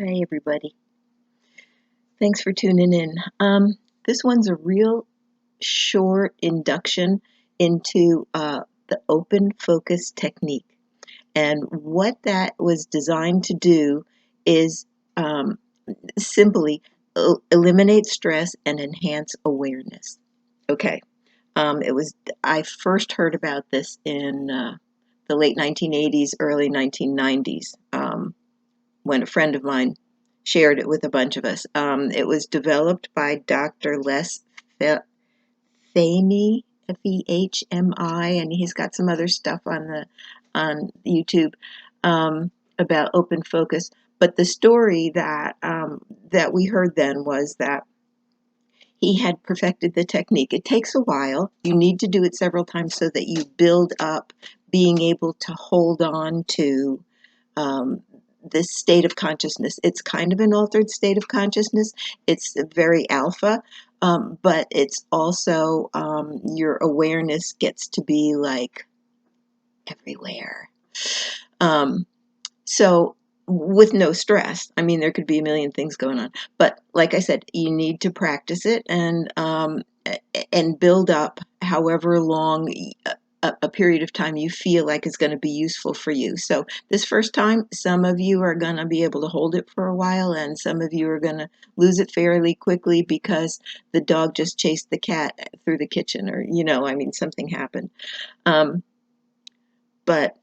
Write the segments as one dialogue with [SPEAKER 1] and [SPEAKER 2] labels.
[SPEAKER 1] Hi, everybody. Thanks for tuning in. This one's a real short induction into the open focus technique. And what that was designed to do is simply eliminate stress and enhance awareness. Okay. It was I first heard about this in the late 1980s, early 1990s. When a friend of mine shared it with a bunch of us. It was developed by Dr. Les Fehmi, Fehmi, and he's got some other stuff on YouTube about open focus. But the story that we heard then was that he had perfected the technique. It takes a while. You need to do it several times so that you build up being able to hold on to um, this state of consciousness. It's kind of an altered state of consciousness. It's very alpha, but it's also your awareness gets to be like everywhere. Um, so with no stress. I mean, there could be a million things going on, but like I said, you need to practice it and build up however long a period of time you feel like is going to be useful for you. So this first time, some of you are going to be able to hold it for a while, and some of you are going to lose it fairly quickly because the dog just chased the cat through the kitchen, or I mean, something happened. Um, but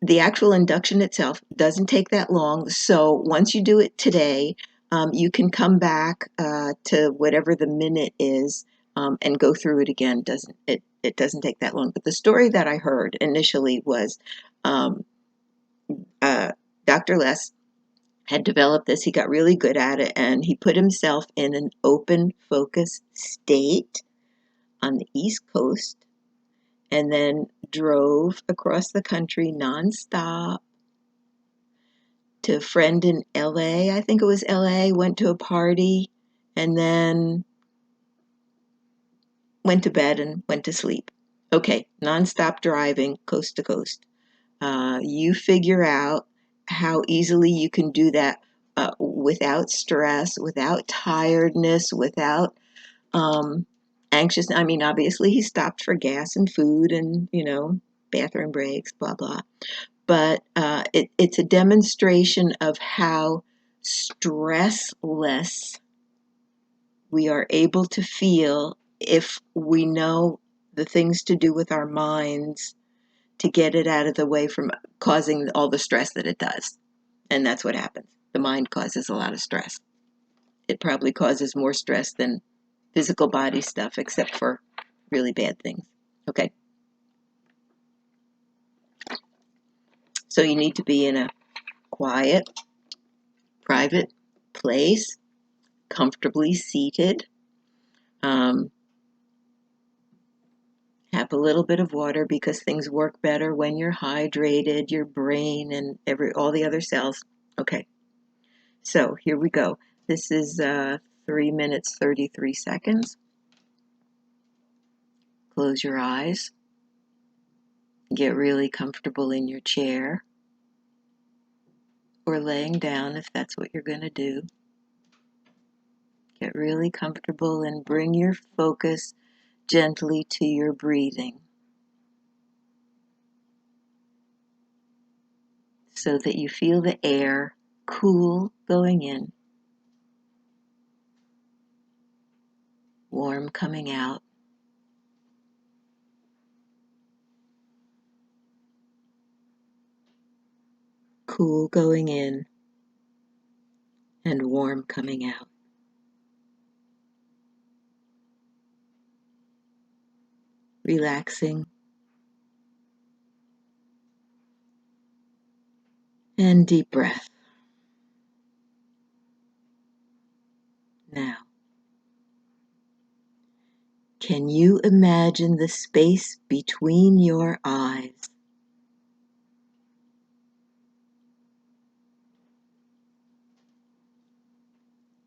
[SPEAKER 1] the actual induction itself doesn't take that long. So once you do it today, you can come back to whatever the minute is and go through it again. It doesn't take that long. But the story that I heard initially was um, uh, Dr. Les had developed this. He got really good at it, and he put himself in an open focus state on the East Coast, and then drove across the country nonstop to a friend in LA. I think it was LA, went to a party, and then went to bed and went to sleep. Okay, nonstop driving coast to coast. You figure out how easily you can do that without stress, without tiredness, without um, anxious. I mean, obviously, he stopped for gas and food and, bathroom breaks, blah, blah. But it's a demonstration of how stressless we are able to feel if we know the things to do with our minds to get it out of the way from causing all the stress that it does. And that's what happens. The mind causes a lot of stress. It probably causes more stress than physical body stuff, except for really bad things. Okay. So you need to be in a quiet, private place, comfortably seated. Um, have a little bit of water because things work better when you're hydrated, your brain and all the other cells. Okay, so here we go. This is 3 minutes 33 seconds. Close your eyes. Get really comfortable in your chair or laying down if that's what you're going to do. Get really comfortable and bring your focus gently to your breathing so that you feel the air cool going in, warm coming out. Cool going in and warm coming out. Relaxing and deep breath. Now, can you imagine the space between your eyes?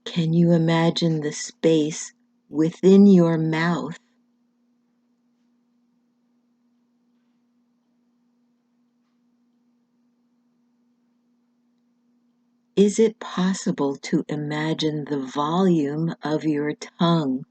[SPEAKER 1] Can you imagine the space within your mouth? is it possible to imagine the volume of your tongue?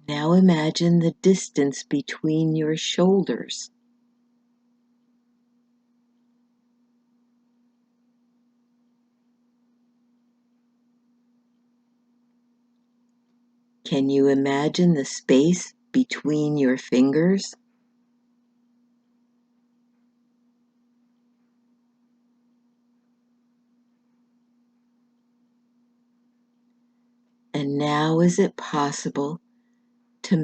[SPEAKER 1] Now imagine the distance between your shoulders. Can you imagine the space between your fingers? And now is it possible to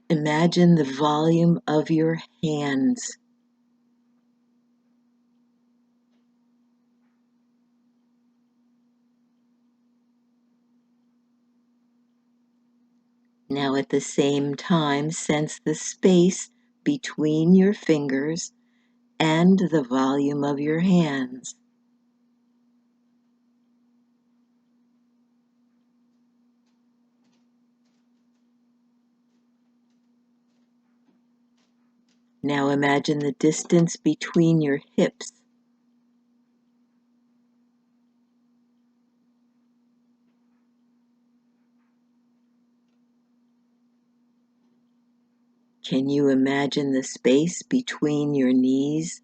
[SPEAKER 1] imagine the volume of your hands? Now at the same time, sense the space between your fingers and the volume of your hands. Now imagine the distance between your hips. Can you imagine the space between your knees?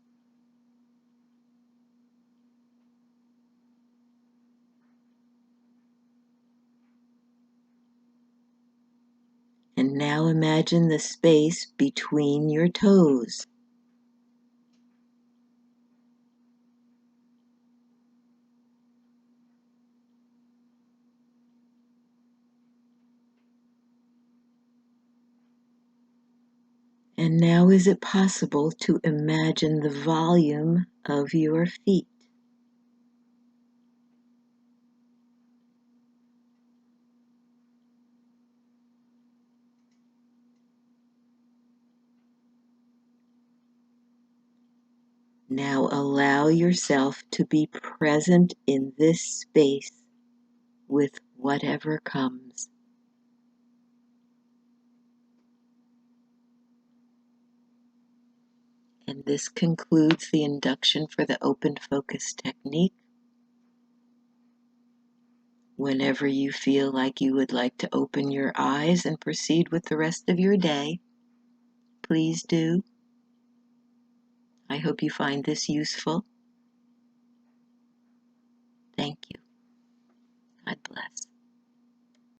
[SPEAKER 1] And now imagine the space between your toes. And now is it possible to imagine the volume of your feet? Now allow yourself to be present in this space with whatever comes. And this concludes the induction for the open focus technique. Whenever you feel like you would like to open your eyes and proceed with the rest of your day, please do. I hope you find this useful. Thank you. God bless.